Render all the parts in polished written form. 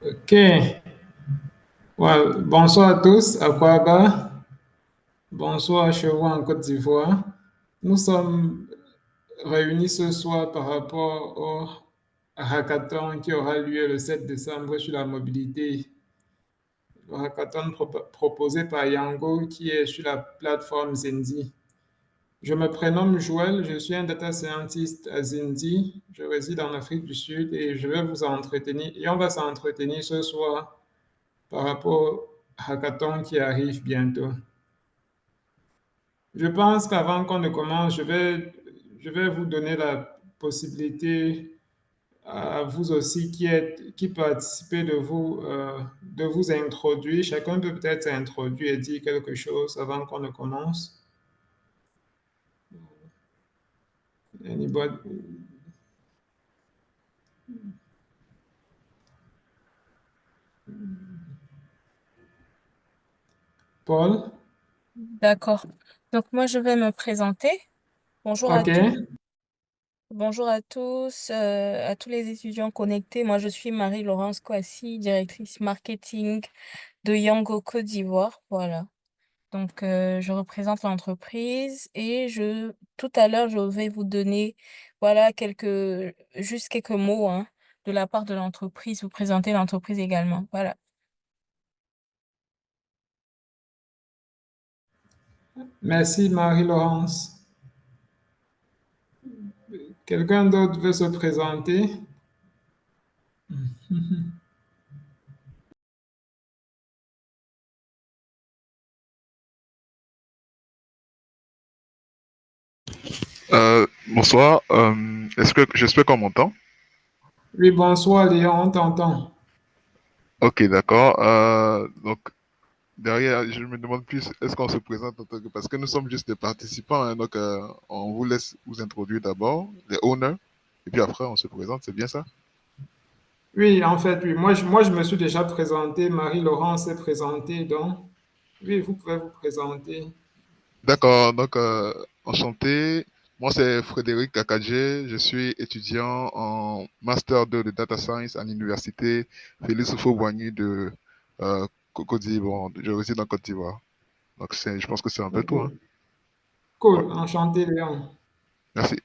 Ok. Well, bonsoir à tous, à Kwaba. Bonsoir chez vous en Côte d'Ivoire. Nous sommes réunis ce soir par rapport au hackathon qui aura lieu le 7 décembre sur la mobilité. Le hackathon proposé par Yango qui est sur la plateforme Zendi. Je me prénomme Joël, je suis un data scientist à Zindi. Je réside en Afrique du Sud et je vais vous entretenir. Et on va s'entretenir ce soir par rapport au hackathon qui arrive bientôt. Je pense qu'avant qu'on ne commence, je vais vous donner la possibilité à vous aussi qui participez de vous introduire. Chacun peut peut-être s'introduire et dire quelque chose avant qu'on ne commence. Anybody? Paul? D'accord. Donc moi, je vais me présenter. Bonjour à OK. tous. Bonjour à tous les étudiants connectés. Moi, je suis Marie-Laurence Kouassi, directrice marketing de Yango Côte d'Ivoire. Voilà. Donc, je représente l'entreprise et tout à l'heure, je vais vous donner, voilà, juste quelques mots, hein, de la part de l'entreprise, vous présenter l'entreprise également. Voilà. Merci Marie-Laurence. Quelqu'un d'autre veut se présenter? Bonsoir, j'espère qu'on m'entend? Oui, bonsoir Léon, on t'entend. Ok, d'accord. Donc derrière, je me demande plus, est-ce qu'on se présente parce que nous sommes juste des participants, hein, donc on vous laisse vous introduire d'abord, les owners, et puis après on se présente, c'est bien ça? Oui, en fait, oui. Moi, je me suis déjà présenté. Marie-Laurence s'est présentée, donc, oui, vous pouvez vous présenter. D'accord, donc enchanté. Moi c'est Frédéric Kakadje, je suis étudiant en Master 2 de Data Science à l'université Félix Houphouët-Boigny de Côte d'Ivoire. Je réside en Côte d'Ivoire. Donc je pense que c'est un peu tout, hein. Ok. Ouais, Cool, enchanté Léon. merci.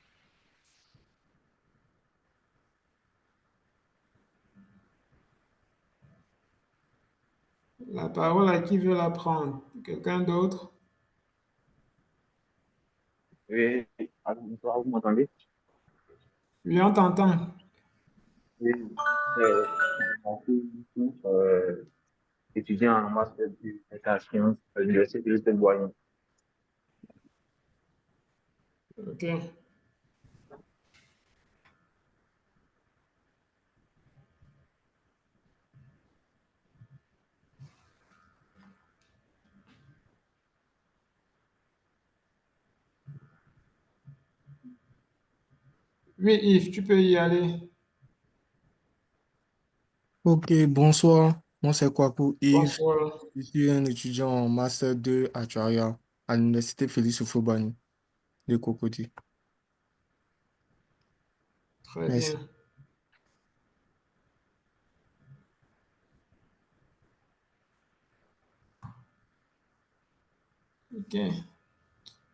La parole à qui veut la prendre? Quelqu'un d'autre? Oui, allô, bonsoir, vous m'entendez? Oui, on t'entend. Oui, mon fils, étudiant en master de data science à l'université de Boigny. Ok. Oui, Yves, tu peux y aller. Ok, bonsoir. Moi, c'est Kwaku Yves. Bonsoir. Je suis un étudiant en Master 2 à Tuaria, à l'Université Félix Houphouët-Boigny de Cocody. Très Merci. bien. Ok.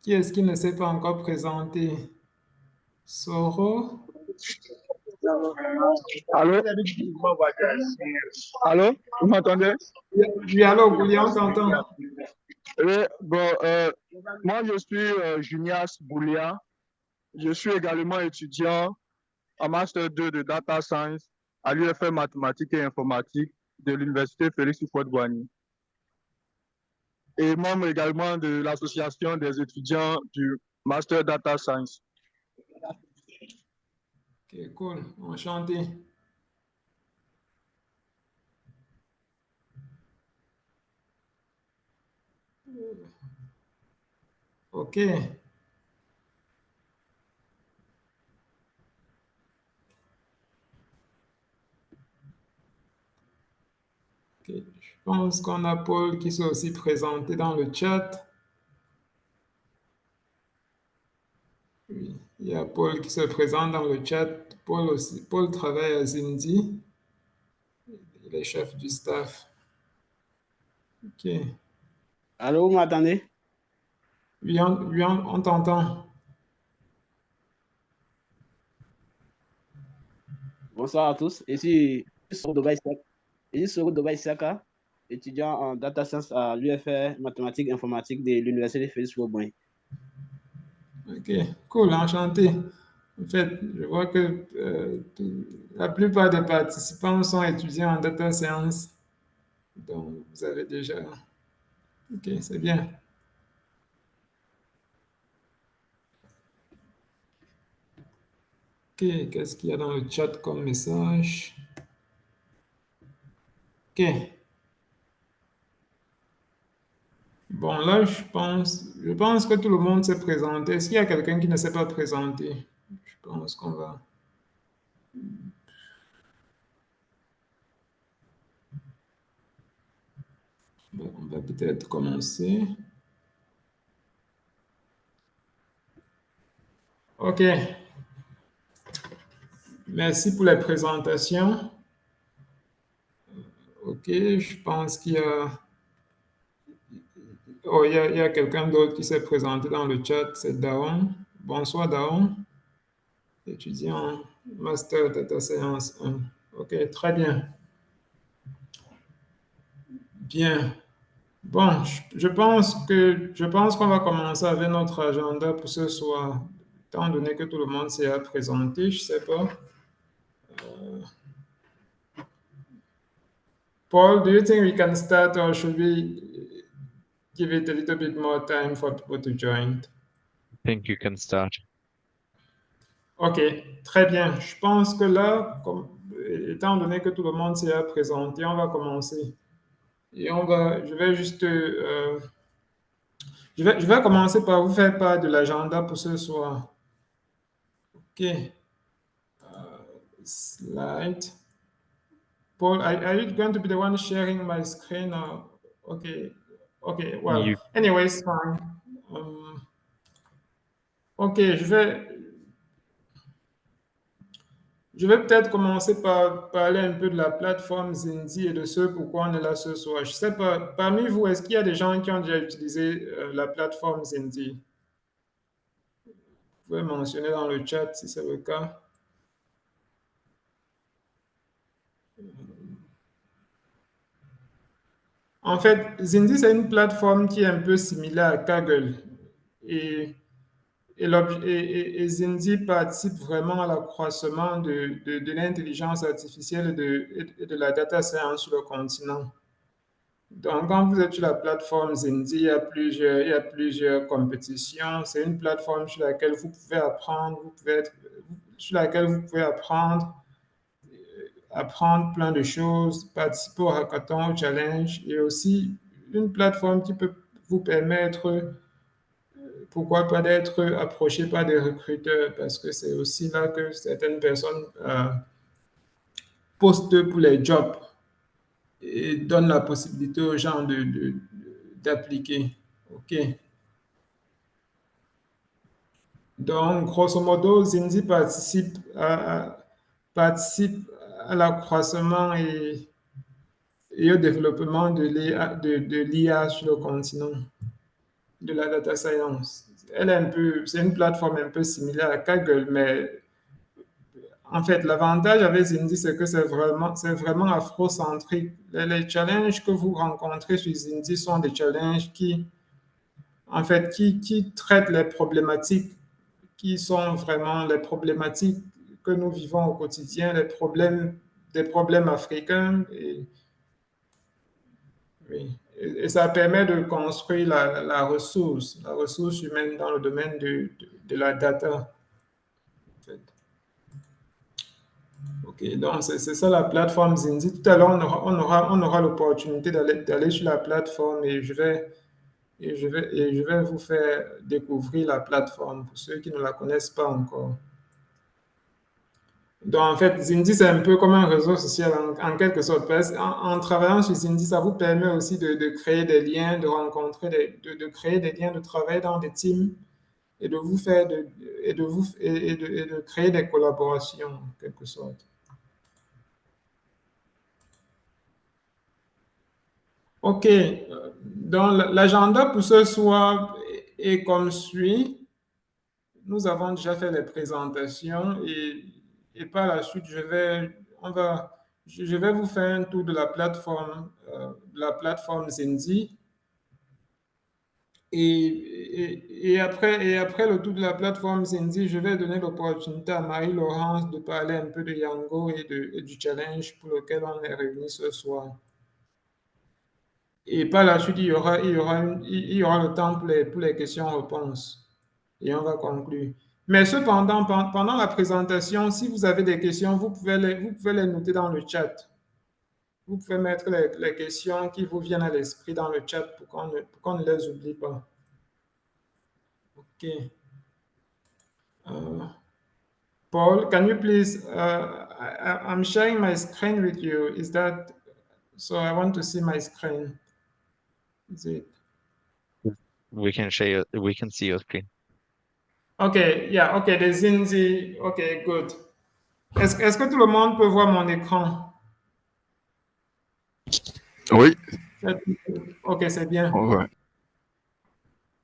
Qui est-ce qui ne s'est pas encore présenté? Soro? Allô? Allô? Vous m'entendez? Oui, allô, Goulia, on t'entend. Oui, bon, moi je suis Junias Boulia. Je suis également étudiant en Master 2 de Data Science à l'UFM Mathématiques et Informatique de l'Université Félix Houphouët-Boigny. Et membre également de l'association des étudiants du Master Data Science. Ok, cool. Enchanté. Ok. Ok. Je pense qu'on a Paul qui s'est aussi présenté dans le chat. Oui, il y a Paul qui se présente dans le chat. Paul aussi. Paul travaille à Zindi. Il est chef du staff. OK. Allô, vous m'entendez? Oui, on t'entend. Bonsoir à tous. Ici Soro Isaka, étudiant en data science à l'UFR mathématiques informatique de l'Université Félix Houphouët-Boigny. OK, cool, enchanté. En fait, je vois que la plupart des participants sont étudiants en data science. Donc, vous avez déjà... OK, c'est bien. OK, qu'est-ce qu'il y a dans le chat comme message? OK. Bon, là, je pense que tout le monde s'est présenté. Est-ce qu'il y a quelqu'un qui ne s'est pas présenté? Je pense qu'on va... Bon, on va peut-être commencer. OK. Merci pour la présentation. OK, je pense qu'il y a... Oh, il y a quelqu'un d'autre qui s'est présenté dans le chat, c'est Daon. Bonsoir Daon, étudiant en Master Data Science 1. OK, très bien. Bien. Bon, je pense qu'on va commencer avec notre agenda pour ce soir. Étant donné que tout le monde s'est présenté, je ne sais pas. Paul, do you think we can start or should we give it a little bit more time for people to join? I think you can start. OK, très bien. Je pense que là, étant donné que tout le monde s'est présenté, on va commencer. Et je vais juste, je vais commencer par vous faire part de l'agenda pour ce soir. OK. Slide. Paul, are you going to be the one sharing my screen? Okay. Okay. Well, anyways, fine. OK, je vais peut-être commencer par parler un peu de la plateforme Zinzi et de ce pourquoi on est là ce soir. Je ne sais pas, parmi vous, est-ce qu'il y a des gens qui ont déjà utilisé la plateforme Zinzi? Vous pouvez mentionner dans le chat si c'est le cas. En fait, Zinzi, c'est une plateforme qui est un peu similaire à Kaggle. Et Zinzi participe vraiment à l'accroissement de l'intelligence artificielle et de la data science sur le continent. Donc, quand vous êtes sur la plateforme Zinzi, il y a plusieurs compétitions. C'est une plateforme sur laquelle vous pouvez apprendre, apprendre plein de choses, participer au hackathon, au challenge, et aussi une plateforme qui peut vous permettre, pourquoi pas, d'être approché par des recruteurs, parce que c'est aussi là que certaines personnes postent pour les jobs et donnent la possibilité aux gens d'appliquer. OK. Donc, grosso modo, Zinzi participe à l'accroissement et au développement de l'IA sur le continent, de la data science. C'est une plateforme un peu similaire à Kaggle, mais en fait, l'avantage avec Zinzi, c'est que c'est vraiment afrocentrique. Les challenges que vous rencontrez sur Zinzi sont des challenges qui traitent les problématiques qui sont vraiment les problématiques que nous vivons au quotidien, des problèmes africains. Oui. Et ça permet de construire la ressource humaine dans le domaine de la data. En fait. OK, donc c'est ça la plateforme Zinzi. Tout à l'heure, on aura l'opportunité d'aller sur la plateforme et je vais vous faire découvrir la plateforme pour ceux qui ne la connaissent pas encore. Donc, en fait, Zinzi, c'est un peu comme un réseau social en quelque sorte. Parce en travaillant sur Zinzi, ça vous permet aussi de créer des liens, de rencontrer, de créer des liens, de travailler dans des teams et de créer des collaborations en quelque sorte. OK. Donc, l'agenda pour ce soir est comme suit. Nous avons déjà fait les présentations et par la suite, je vais vous faire un tour de la plateforme Zenzi. Et après le tour de la plateforme Zenzi, je vais donner l'opportunité à Marie-Laurence de parler un peu de Yango et du challenge pour lequel on est réunis ce soir. Et par la suite, il y aura le temps pour les questions-réponses. Et on va conclure. Mais cependant, pendant la présentation, si vous avez des questions, vous pouvez les noter dans le chat. Vous pouvez mettre les questions qui vous viennent à l'esprit dans le chat pour qu'on ne les oublie pas. OK. Paul, can you please, I'm sharing my screen with you. Is that, so I want to see my screen. Is it? We can see your screen. Okay, yeah, okay, the Zinzi, okay, good. Est-ce que tout le monde peut voir mon écran? Oui. Ok, c'est bien. Ouais.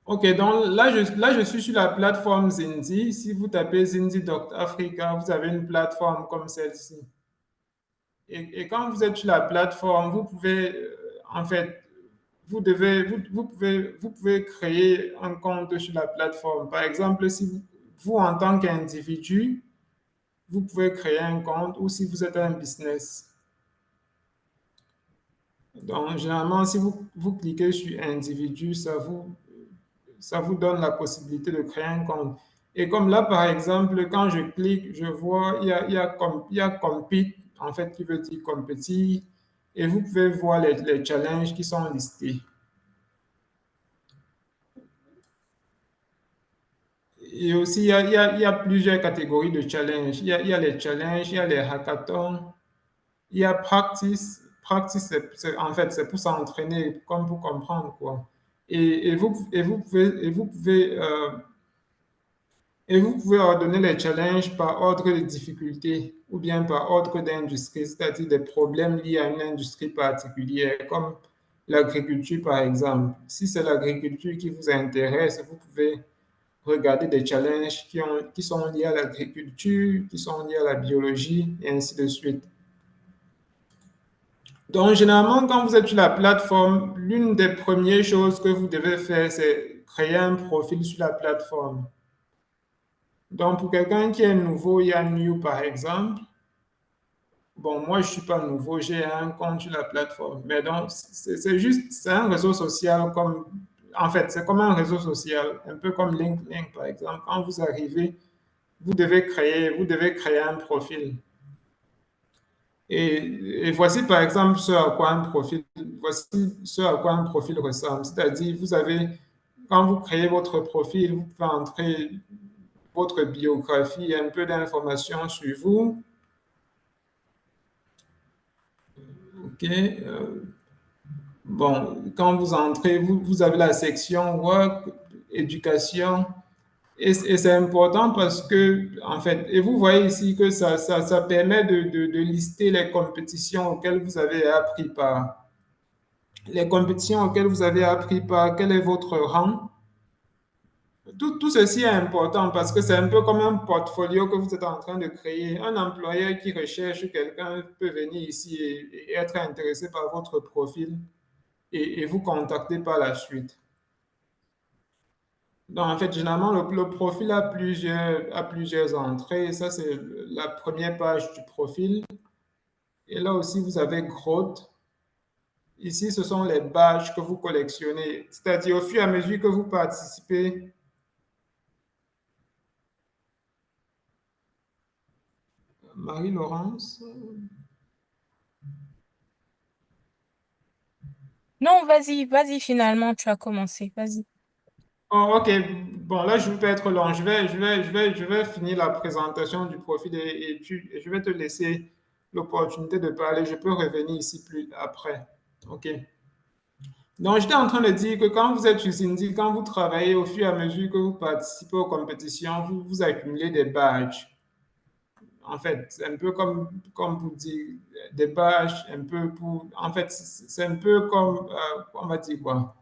Ok, donc là je suis sur la plateforme Zinzi. Si vous tapez Zinzi Africa, vous avez une plateforme comme celle-ci. Et quand vous êtes sur la plateforme, vous pouvez, en fait, vous pouvez créer un compte sur la plateforme. Par exemple, si vous en tant qu'individu, vous pouvez créer un compte ou si vous êtes un business. Donc, généralement, si vous cliquez sur individu, ça vous donne la possibilité de créer un compte. Et comme là, par exemple, quand je clique, je vois, il y a compete, en fait, qui veut dire compétir, et vous pouvez voir les challenges qui sont listés. Et aussi, il y a plusieurs catégories de challenges. Il y a les challenges, il y a les hackathons, il y a practice. Practice, en fait, c'est pour s'entraîner, comme pour comprendre, quoi. Et vous pouvez ordonner les challenges par ordre de difficulté ou bien par ordre d'industrie, c'est-à-dire des problèmes liés à une industrie particulière, comme l'agriculture, par exemple. Si c'est l'agriculture qui vous intéresse, vous pouvez regarder des challenges qui sont liés à l'agriculture, qui sont liés à la biologie, et ainsi de suite. Donc, généralement, quand vous êtes sur la plateforme, l'une des premières choses que vous devez faire, c'est créer un profil sur la plateforme. Donc, pour quelqu'un qui est nouveau, il y a New, par exemple. Bon, moi, je ne suis pas nouveau, j'ai un compte sur la plateforme. Mais donc, c'est un réseau social en fait, c'est comme un réseau social, un peu comme LinkedIn, par exemple. Quand vous arrivez, vous devez créer un profil. Et voici par exemple voici ce à quoi un profil ressemble. C'est-à-dire, quand vous créez votre profil, vous pouvez entrer votre biographie, un peu d'informations sur vous. OK. Bon, quand vous entrez, vous avez la section Work, Éducation. Et c'est important parce que, en fait, et vous voyez ici que ça permet de lister les compétitions auxquelles vous avez appris part. Les compétitions auxquelles vous avez appris part, quel est votre rang. Tout ceci est important parce que c'est un peu comme un portfolio que vous êtes en train de créer. Un employeur qui recherche quelqu'un peut venir ici et être intéressé par votre profil et vous contacter par la suite. Donc, en fait, généralement, le profil a plusieurs entrées. Ça, c'est la première page du profil. Et là aussi, vous avez Growth. Ici, ce sont les badges que vous collectionnez. C'est-à-dire, au fur et à mesure que vous participez, Marie-Laurence? Non, vas-y, finalement, tu as commencé, vas-y. Oh, OK. Bon, là, je ne vais pas être long. Je vais finir la présentation du profil et je vais te laisser l'opportunité de parler. Je peux revenir ici plus après. OK. Donc, j'étais en train de dire que quand vous êtes sur Cindy, quand vous travaillez au fur et à mesure que vous participez aux compétitions, vous accumulez des badges. en fait, c'est un peu comme pour dire des badges, un peu pour, en fait, c'est un peu comme, on va dire quoi?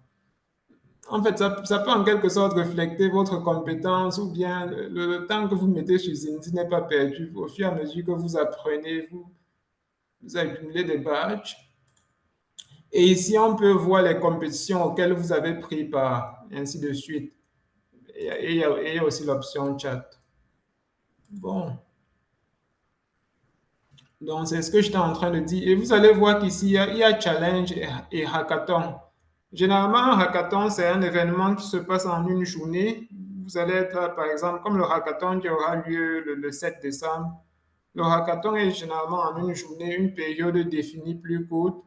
En fait, ça peut en quelque sorte refléter votre compétence ou bien le temps que vous mettez sur Zinti n'est pas perdu. Au fur et à mesure que vous apprenez, vous accumulez des badges. Et ici, on peut voir les compétitions auxquelles vous avez pris part, et ainsi de suite. Et il y a aussi l'option chat. Bon, donc c'est ce que j'étais en train de dire. Et vous allez voir qu'ici, il y a challenge et hackathon. Généralement, un hackathon, c'est un événement qui se passe en une journée. Vous allez être là, par exemple, comme le hackathon qui aura lieu le 7 décembre. Le hackathon est généralement en une journée, une période définie plus courte.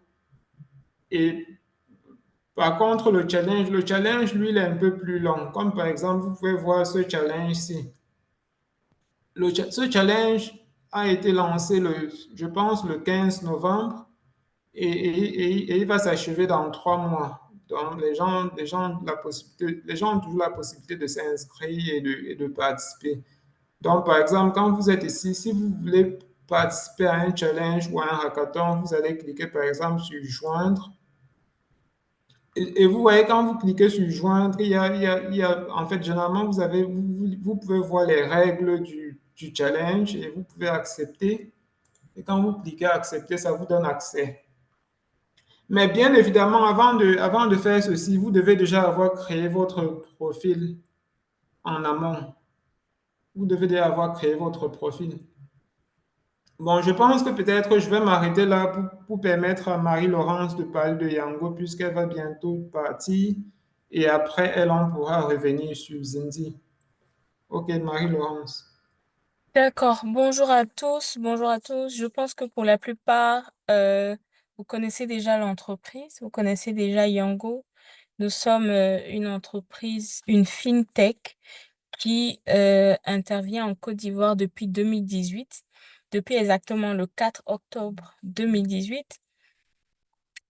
Et par contre, le challenge, lui, il est un peu plus long. Comme par exemple, vous pouvez voir ce challenge-ci. Ce challenge a été lancé, je pense, le 15 novembre et il va s'achever dans 3 mois. Donc, les gens ont toujours la possibilité de s'inscrire et de participer. Donc, par exemple, quand vous êtes ici, si vous voulez participer à un challenge ou à un hackathon, vous allez cliquer, par exemple, sur Joindre. Et vous voyez, quand vous cliquez sur joindre, en fait, généralement, vous pouvez voir les règles du challenge et vous pouvez accepter. Et quand vous cliquez accepter, ça vous donne accès. Mais bien évidemment, avant de faire ceci, vous devez déjà avoir créé votre profil en amont. Vous devez déjà avoir créé votre profil. Bon, je pense que peut-être je vais m'arrêter là pour permettre à Marie-Laurence de parler de Yango puisqu'elle va bientôt partir et après elle, on pourra revenir sur Zindi. Ok, Marie-Laurence. D'accord. Bonjour à tous. Bonjour à tous. Je pense que pour la plupart, vous connaissez déjà l'entreprise, vous connaissez déjà Yango. Nous sommes une entreprise, une fintech qui intervient en Côte d'Ivoire depuis 2018, depuis exactement le 4 octobre 2018.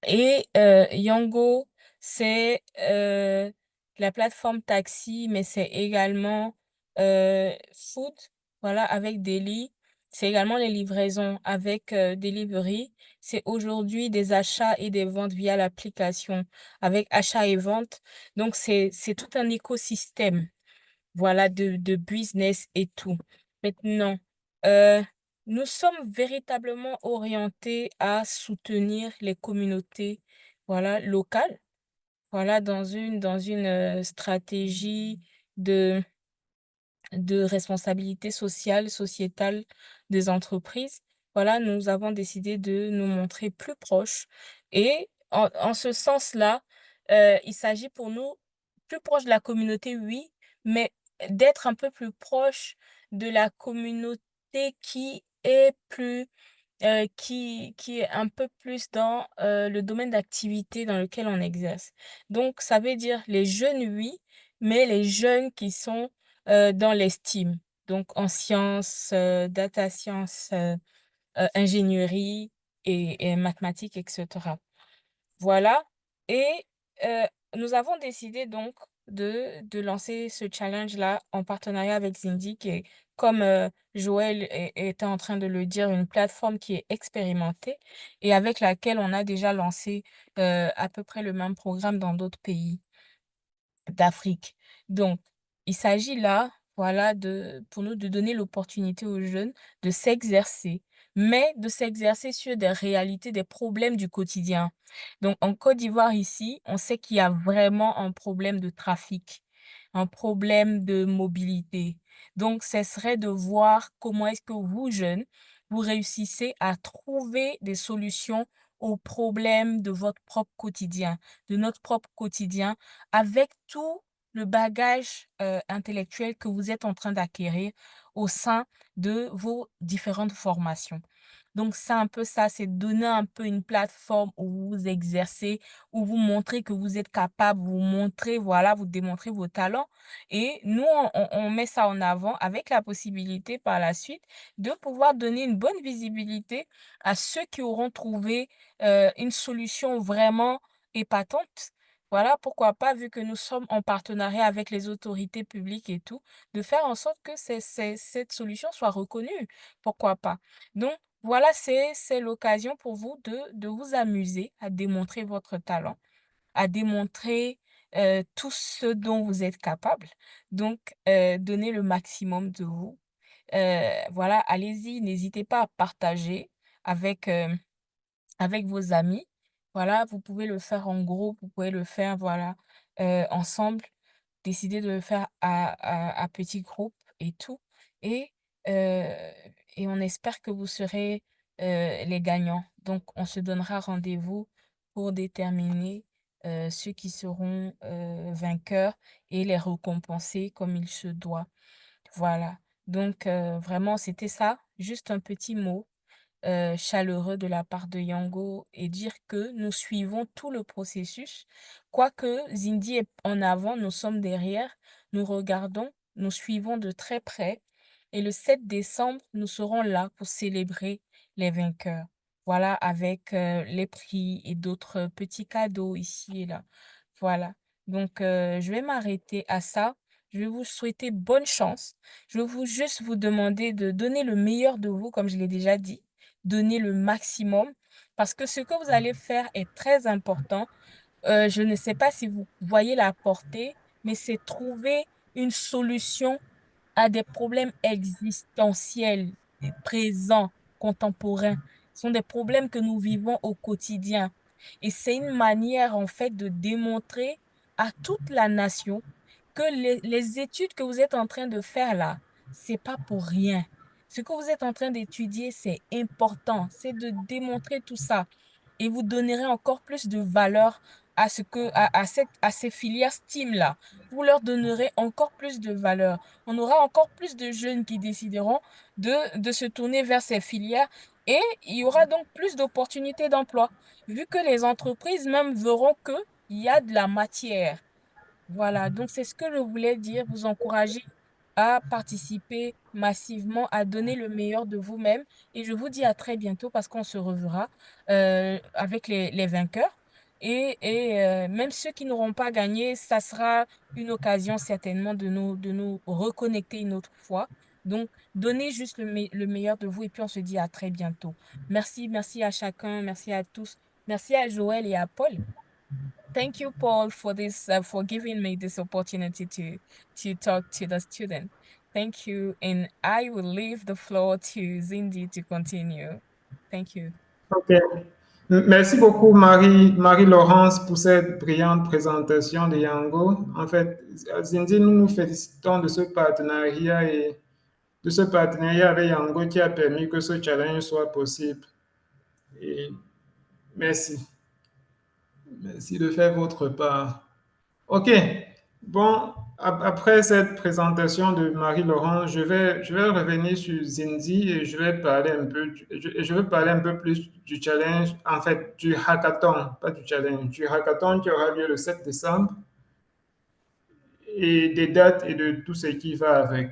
Et Yango, c'est la plateforme taxi, mais c'est également food, voilà, avec Deli. C'est également les livraisons avec Delivery. C'est aujourd'hui des achats et des ventes via l'application avec achats et ventes. Donc, c'est tout un écosystème, voilà, de business et tout. Maintenant, euh, nous sommes véritablement orientés à soutenir les communautés, voilà, locales, voilà, dans une stratégie de responsabilité sociale, sociétale des entreprises. Voilà, nous avons décidé de nous montrer plus proches. Et en ce sens-là, il s'agit pour nous plus proche de la communauté, oui, mais d'être un peu plus proche de la communauté qui est un peu plus dans le domaine d'activité dans lequel on exerce. Donc, ça veut dire les jeunes, oui, mais les jeunes qui sont dans les STEAM, donc en sciences, data science, ingénierie et mathématiques, etc. Voilà. Et euh, nous avons décidé donc de lancer ce challenge-là en partenariat avec Zindi, qui est, comme Joël était en train de le dire, une plateforme qui est expérimentée et avec laquelle on a déjà lancé à peu près le même programme dans d'autres pays d'Afrique. Donc, il s'agit là, voilà, pour nous de donner l'opportunité aux jeunes de s'exercer, mais de s'exercer sur des réalités, des problèmes du quotidien. Donc, en Côte d'Ivoire, ici, on sait qu'il y a vraiment un problème de trafic, un problème de mobilité. Donc, ce serait de voir comment est-ce que vous, jeunes, vous réussissez à trouver des solutions aux problèmes de votre propre quotidien, de notre propre quotidien, avec tout le bagage intellectuel que vous êtes en train d'acquérir au sein de vos différentes formations. Donc, c'est un peu ça, c'est donner un peu une plateforme où vous vous exercez, où vous montrez que vous êtes capable, vous montrez, voilà, vous démontrez vos talents. Et nous, on met ça en avant avec la possibilité par la suite de pouvoir donner une bonne visibilité à ceux qui auront trouvé une solution vraiment épatante Voilà, pourquoi pas, vu que nous sommes en partenariat avec les autorités publiques et tout, de faire en sorte que cette solution soit reconnue. Pourquoi pas? Donc, voilà, c'est l'occasion pour vous de vous amuser à démontrer votre talent, à démontrer tout ce dont vous êtes capable. Donc, donnez le maximum de vous. Voilà, allez-y, n'hésitez pas à partager avec, avec vos amis. Voilà, vous pouvez le faire en groupe, vous pouvez le faire, voilà, ensemble. Décider de le faire à petits groupes et tout. Et, heu, et on espère que vous serez, les gagnants. Donc on se donnera rendez-vous pour déterminer, ceux qui seront, vainqueurs et les récompenser comme il se doit. Voilà. Donc vraiment, c'était ça, juste un petit mot chaleureux de la part de Yango et dire que nous suivons tout le processus. Quoique Zindi est en avant, nous sommes derrière, nous regardons, nous suivons de très près. Et le 7 décembre, nous serons là pour célébrer les vainqueurs. Voilà, avec les prix et d'autres petits cadeaux ici et là. Voilà. Donc, je vais m'arrêter à ça. Je vais vous souhaiter bonne chance. Je vais juste vous demander de donner le meilleur de vous, comme je l'ai déjà dit. Donner le maximum parce que ce que vous allez faire est très important. Je ne sais pas si vous voyez la portée, mais c'est trouver une solution à des problèmes existentiels, et présents, contemporains. Ce sont des problèmes que nous vivons au quotidien. Et c'est une manière, en fait, de démontrer à toute la nation que les études que vous êtes en train de faire là, c'est pas pour rien. Ce que vous êtes en train d'étudier, c'est important. C'est de démontrer tout ça. Et vous donnerez encore plus de valeur à à ces filières STEAM-là. Vous leur donnerez encore plus de valeur. On aura encore plus de jeunes qui décideront de se tourner vers ces filières et il y aura donc plus d'opportunités d'emploi, vu que les entreprises même verront qu'il y a de la matière. Voilà, donc c'est ce que je voulais dire, vous encourager à participer massivement, à donner le meilleur de vous-même. Et je vous dis à très bientôt parce qu'on se reverra avec les vainqueurs. Même ceux qui n'auront pas gagné, ça sera une occasion certainement de nous reconnecter une autre fois. Donc, donnez juste le meilleur de vous et puis on se dit à très bientôt. Merci, merci à chacun, merci à tous. Merci à Joël et à Paul. Thank you, Paul, for this, for giving me this opportunity to talk to the student. Thank you, and I will leave the floor to Zindi to continue. Thank you. OK. Merci beaucoup, Marie-Laurence, pour cette brillante présentation de Yango. En fait, Zindi, nous nous félicitons de ce partenariat et de ce partenariat avec Yango qui a permis que ce challenge soit possible. Et merci. Merci de faire votre part. OK. Bon, après cette présentation de Marie-Laurent, je vais revenir sur Zindi et je vais parler un peu, je vais parler un peu plus du challenge, en fait, du hackathon, pas du challenge, du hackathon qui aura lieu le 7 décembre et des dates et de tout ce qui va avec.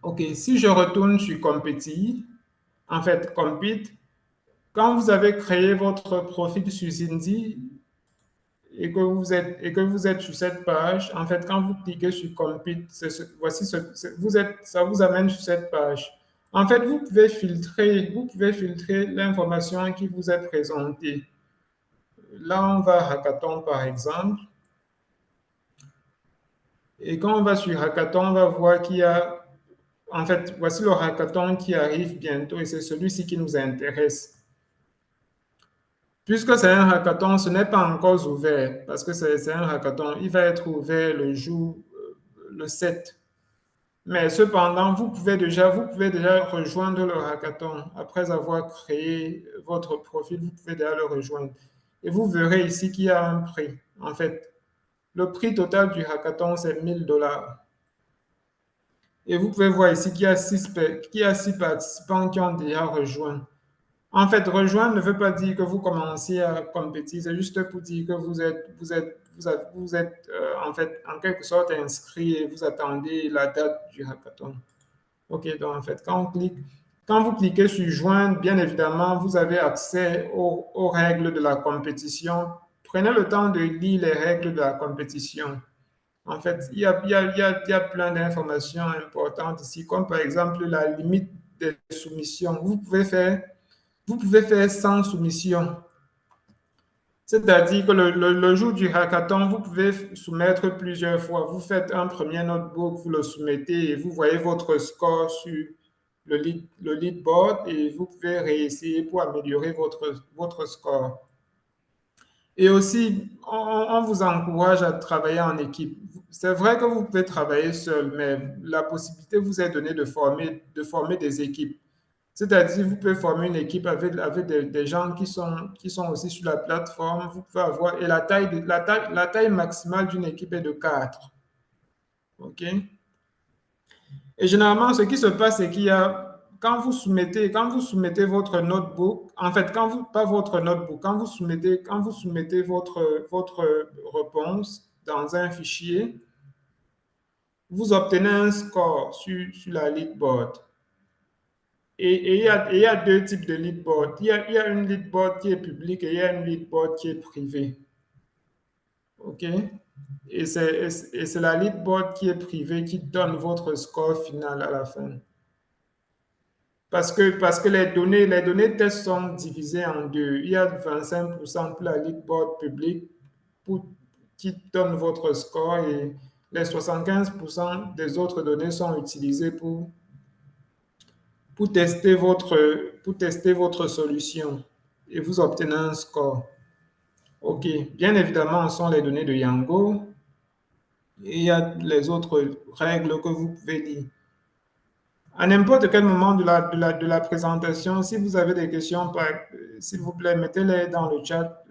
OK, si je retourne sur Competi, en fait, Compete, quand vous avez créé votre profil sur Zindi, et que vous êtes sur cette page, en fait, quand vous cliquez sur Compete, ça vous amène sur cette page. En fait, vous pouvez filtrer l'information qui vous est présentée. Là, on va à Hackathon, par exemple. Et quand on va sur Hackathon, on va voir qu'il y a, en fait, voici le Hackathon qui arrive bientôt et c'est celui-ci qui nous intéresse. Puisque c'est un hackathon, ce n'est pas encore ouvert parce que c'est un hackathon. Il va être ouvert le jour, le 7. Mais cependant, vous pouvez déjà rejoindre le hackathon. Après avoir créé votre profil, vous pouvez déjà le rejoindre. Et vous verrez ici qu'il y a un prix. En fait, le prix total du hackathon, c'est 1000 $. Et vous pouvez voir ici qu'il y a 6 participants qui ont déjà rejoint. En fait, rejoindre ne veut pas dire que vous commencez à compétir, c'est juste pour dire que vous êtes en fait, en quelque sorte inscrit et vous attendez la date du hackathon. OK, donc en fait, quand vous cliquez sur joindre, bien évidemment, vous avez accès aux règles de la compétition prenez le temps de lire les règles de la compétition. En fait, il y a plein d'informations importantes ici, comme par exemple la limite des soumissions. Vous pouvez faire 100 soumissions. C'est-à-dire que le jour du hackathon, vous pouvez soumettre plusieurs fois. Vous faites un premier notebook, vous le soumettez et vous voyez votre score sur le leadboard et vous pouvez réessayer pour améliorer votre score. Et aussi, on vous encourage à travailler en équipe. C'est vrai que vous pouvez travailler seul, mais la possibilité vous est donnée de former des équipes. C'est-à-dire, vous pouvez former une équipe avec des gens qui sont aussi sur la plateforme. Vous pouvez avoir, et la taille maximale d'une équipe est de 4. OK? Et généralement, ce qui se passe, c'est qu'il y a, quand vous soumettez votre notebook, en fait, pas votre notebook, quand vous soumettez votre réponse dans un fichier, vous obtenez un score sur la leadboard. Et il y a deux types de leadboard. Il y a une leadboard qui est publique et il y a une leadboard qui est privée. OK? Et c'est la leadboard qui est privée qui donne votre score final à la fin. Parce que les données test sont divisées en deux. Il y a 25% pour la leadboard publique qui donne votre score et les 75% des autres données sont utilisées pour tester votre solution et vous obtenez un score. OK. Bien évidemment, ce sont les données de Yango. Et il y a les autres règles que vous pouvez lire. À n'importe quel moment de la présentation, si vous avez des questions, s'il vous plaît, mettez-les dans le chat.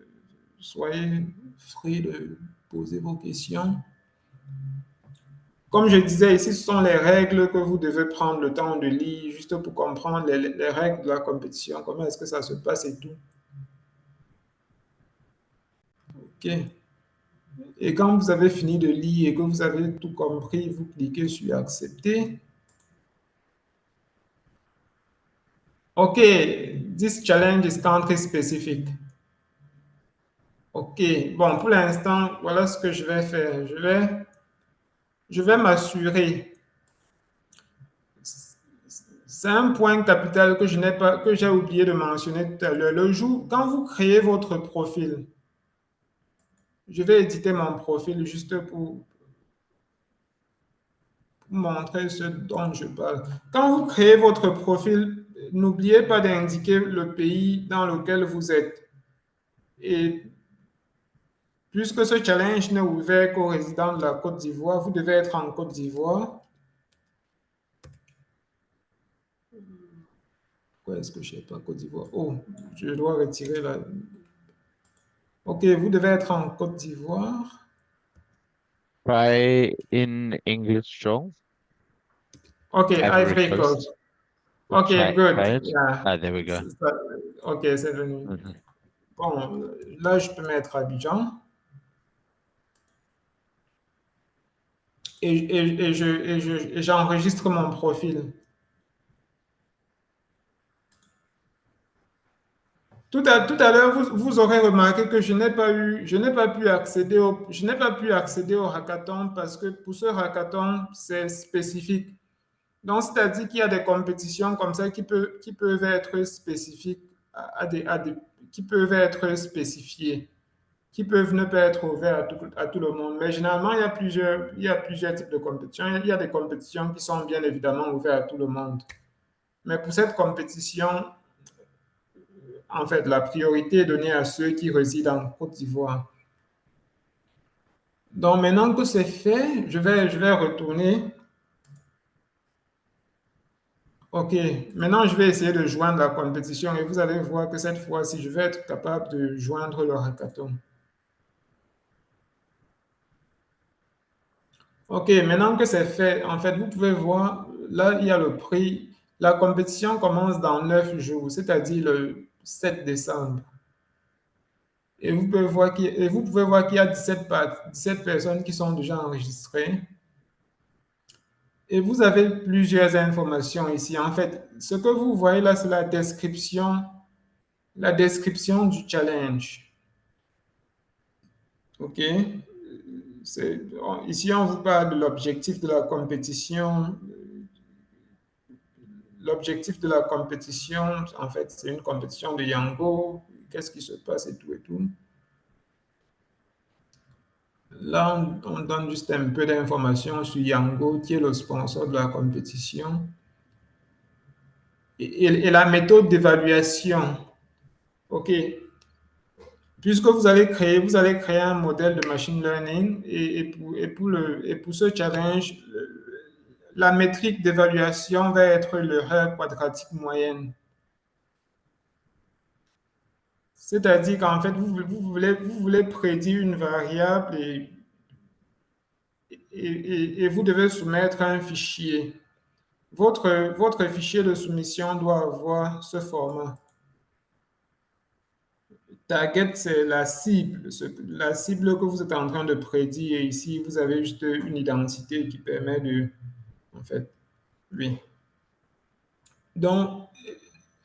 Soyez free de poser vos questions. Comme je disais, ici, ce sont les règles que vous devez prendre le temps de lire juste pour comprendre les règles de la compétition, comment est-ce que ça se passe et tout. OK. Et quand vous avez fini de lire et que vous avez tout compris, vous cliquez sur « Accepter ». OK, this challenge is country specific. OK, bon, pour l'instant, voilà ce que je vais faire. Je vais m'assurer. C'est un point capital que j'ai oublié de mentionner tout à l'heure. Le jour, quand vous créez votre profil, je vais éditer mon profil juste pour montrer ce dont je parle. Quand vous créez votre profil, n'oubliez pas d'indiquer le pays dans lequel vous êtes. Et puisque ce challenge n'est ouvert qu'aux résidents de la Côte d'Ivoire, vous devez être en Côte d'Ivoire. Pourquoi est-ce que je n'ai pas Côte d'Ivoire? Oh, je dois retirer la... OK, vous devez être en Côte d'Ivoire. Try in English, Joel. OK, Ivory Coast. OK, good. Try it. Yeah. Ah, there we go. OK, c'est venu. Bon, là, je peux mettre Abidjan. Et j'enregistre mon profil. Tout à l'heure, vous aurez remarqué que je n'ai pas pu accéder au hackathon parce que pour ce hackathon, c'est spécifique. Donc, c'est-à-dire qu'il y a des compétitions comme ça qui peuvent être spécifiques qui peuvent être spécifiées, qui peuvent ne pas être ouvertes à tout le monde. Mais généralement, il y a plusieurs types de compétitions. Il y a des compétitions qui sont bien évidemment ouvertes à tout le monde. Mais pour cette compétition, en fait, la priorité est donnée à ceux qui résident en Côte d'Ivoire. Donc, maintenant que c'est fait, je vais retourner. OK. Maintenant, je vais essayer de joindre la compétition et vous allez voir que cette fois-ci, je vais être capable de joindre le hackathon. OK. Maintenant que c'est fait, en fait, vous pouvez voir, là, il y a le prix. La compétition commence dans 9 jours, c'est-à-dire le 7 décembre. Et vous pouvez voir qu'il y a 17 personnes qui sont déjà enregistrées. Et vous avez plusieurs informations ici. En fait, ce que vous voyez là, c'est la description du challenge. OK. Ici, on vous parle de l'objectif de la compétition. L'objectif de la compétition, en fait, c'est une compétition de Yango. Qu'est-ce qui se passe et tout et tout. Là, on donne juste un peu d'informations sur Yango, qui est le sponsor de la compétition. Et la méthode d'évaluation. OK. Puisque vous allez créer un modèle de machine learning et pour ce challenge, la métrique d'évaluation va être l'erreur quadratique moyenne. C'est-à-dire qu'en fait, vous voulez prédire une variable et vous devez soumettre un fichier. Votre fichier de soumission doit avoir ce format. Target, c'est la cible que vous êtes en train de prédire. Et ici, vous avez juste une identité qui permet de, en fait, oui. Donc,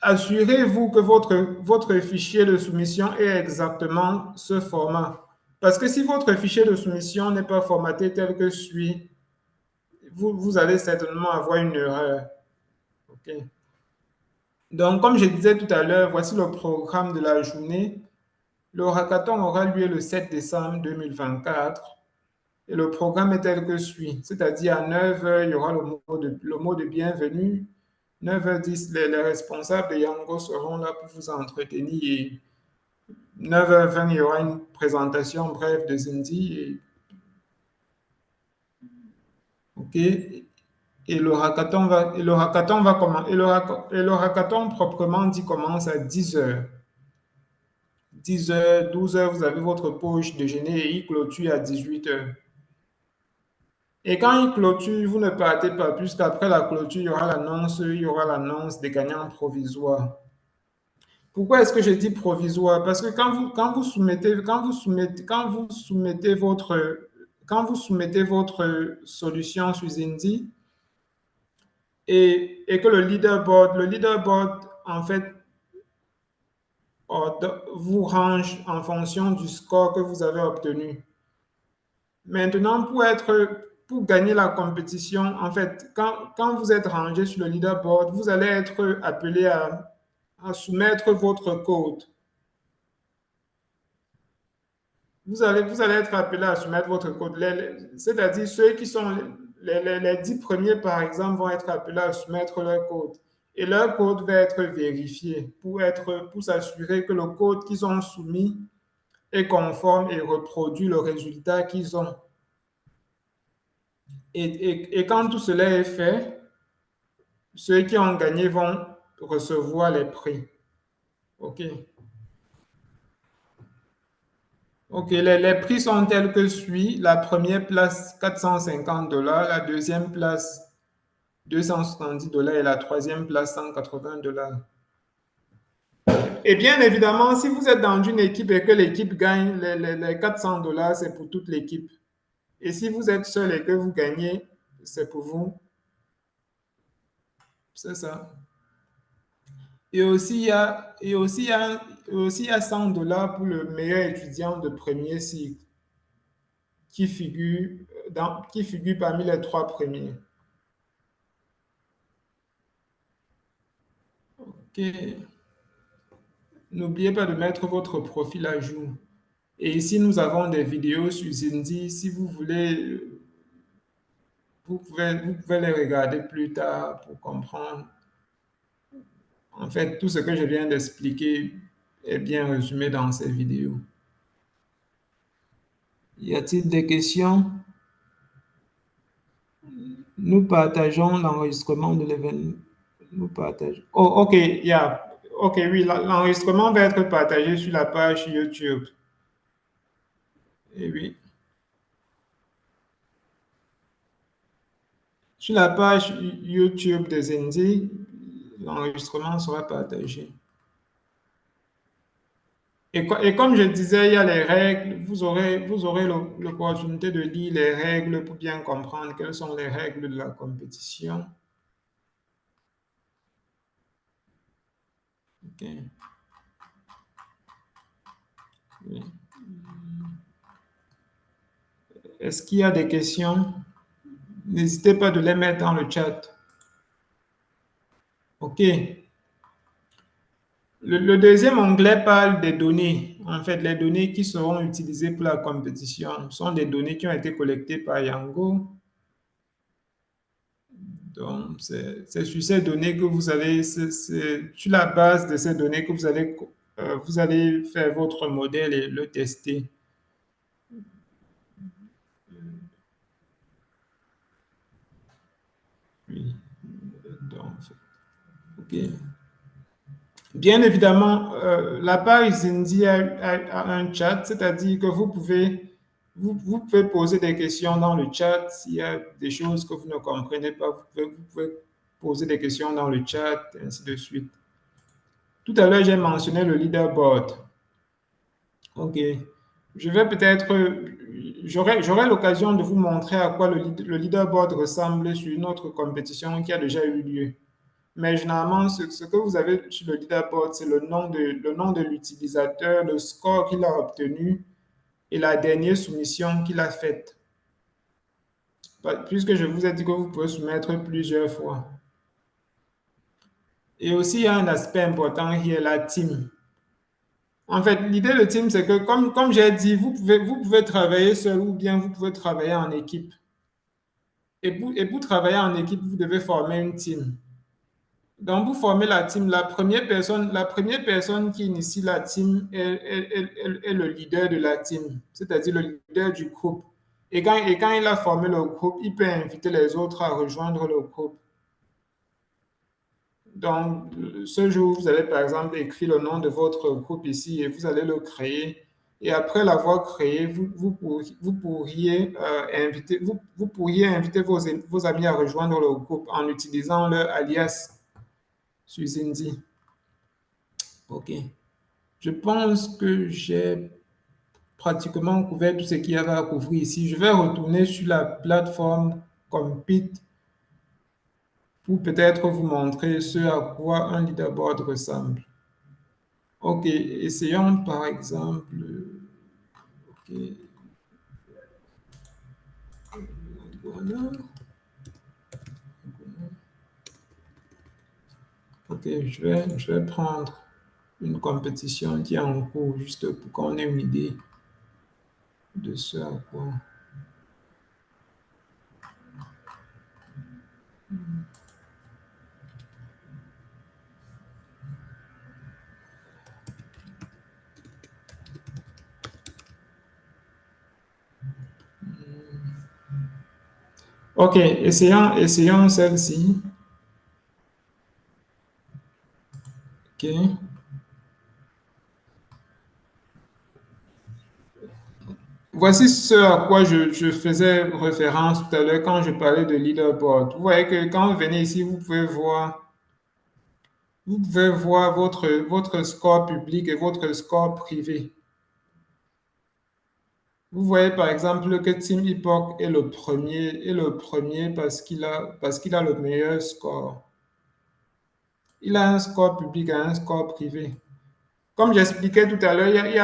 assurez-vous que votre fichier de soumission est exactement ce format. Parce que si votre fichier de soumission n'est pas formaté tel que suit, vous allez certainement avoir une erreur. OK. Donc, comme je disais tout à l'heure, voici le programme de la journée. Le hackathon aura lieu le 7 décembre 2024 et le programme est tel que suit. C'est-à-dire à 9 heures, il y aura le mot de bienvenue. 9h10, les responsables de Yango seront là pour vous entretenir. Et 9h20, il y aura une présentation brève de Zindi. OK. Et le hackathon le hackathon proprement dit commence à 10h. 10h, 12h, vous avez votre pause déjeuner et il clôture à 18h. Et quand il clôture, vous ne partez pas, puisqu'après la clôture, il y aura l'annonce des gagnants provisoires. Pourquoi est-ce que je dis provisoire? Parce que quand vous soumettez votre solution sur Zindi et que le leaderboard, en fait, vous range en fonction du score que vous avez obtenu. Maintenant, pour gagner la compétition, en fait, quand vous êtes rangé sur le leaderboard, vous allez être appelé à soumettre votre code. Vous allez être appelé à soumettre votre code. C'est-à-dire ceux qui sont les 10 premiers, par exemple, vont être appelés à soumettre leur code. Et leur code va être vérifié pour s'assurer que le code qu'ils ont soumis est conforme et reproduit le résultat qu'ils ont. Et quand tout cela est fait, ceux qui ont gagné vont recevoir les prix. OK. OK, les prix sont tels que suit. La première place, $450. La deuxième place, $270. Et la troisième place, $180. Et bien évidemment, si vous êtes dans une équipe et que l'équipe gagne, les $400, c'est pour toute l'équipe. Et si vous êtes seul et que vous gagnez, c'est pour vous. C'est ça. Et aussi, il y a $100 pour le meilleur étudiant de premier cycle qui figure parmi les 3 premiers. OK. N'oubliez pas de mettre votre profil à jour. Et ici, nous avons des vidéos sur Zindi. Si vous voulez, vous pouvez les regarder plus tard pour comprendre. En fait, tout ce que je viens d'expliquer est bien résumé dans ces vidéos. Y a-t-il des questions? Nous partageons l'enregistrement de l'événement. Nous partageons. Oh, OK, OK, oui, l'enregistrement va être partagé sur la page YouTube. Et oui. Sur la page YouTube de Zindi, l'enregistrement sera partagé. Et comme je disais, il y a les règles. Vous aurez l'opportunité de lire les règles pour bien comprendre quelles sont les règles de la compétition. OK. Oui. Est-ce qu'il y a des questions? N'hésitez pas de les mettre dans le chat. OK. Le deuxième onglet parle des données. En fait, les données qui seront utilisées pour la compétition sont des données qui ont été collectées par Yango. Donc, c'est sur ces données que vous allez, c'est sur la base de ces données que vous allez faire votre modèle et le tester. Oui. Donc, OK. Bien évidemment, la page Zindi a un chat, c'est-à-dire que vous pouvez poser des questions dans le chat. S'il y a des choses que vous ne comprenez pas, vous pouvez poser des questions dans le chat, ainsi de suite. Tout à l'heure, j'ai mentionné le leaderboard. OK. Je vais peut-être, j'aurai l'occasion de vous montrer à quoi le leaderboard ressemble sur une autre compétition qui a déjà eu lieu. Mais généralement, ce que vous avez sur le leaderboard, c'est le nom de l'utilisateur, le score qu'il a obtenu et la dernière soumission qu'il a faite. Puisque je vous ai dit que vous pouvez soumettre plusieurs fois. Et aussi, il y a un aspect important qui est la team. En fait, l'idée de team, c'est que, comme j'ai dit, vous pouvez travailler seul ou bien vous pouvez travailler en équipe. Et pour travailler en équipe, vous devez former une team. Donc, vous formez la team. La première personne qui initie la team est le leader de la team, c'est-à-dire le leader du groupe. Et quand il a formé le groupe, il peut inviter les autres à rejoindre le groupe. Donc, ce jour, vous allez par exemple écrire le nom de votre groupe ici et vous allez le créer. Et après l'avoir créé, vous pourriez inviter vos amis à rejoindre le groupe en utilisant leur alias sur Zindi. OK. Je pense que j'ai pratiquement couvert tout ce qu'il y avait à couvrir ici. Je vais retourner sur la plateforme Compete pour peut-être vous montrer ce à quoi un leaderboard ressemble. OK, essayons par exemple. OK. Voilà. OK, je vais prendre une compétition qui est en cours juste pour qu'on ait une idée de ce à quoi. OK, essayons celle-ci. OK. Voici ce à quoi je faisais référence tout à l'heure quand je parlais de leaderboard. Vous voyez que quand vous venez ici, vous pouvez voir votre score public et votre score privé. Vous voyez par exemple que Team Epoch est le premier parce qu'il a le meilleur score. Il a un score public et un score privé. Comme j'expliquais tout à l'heure, il y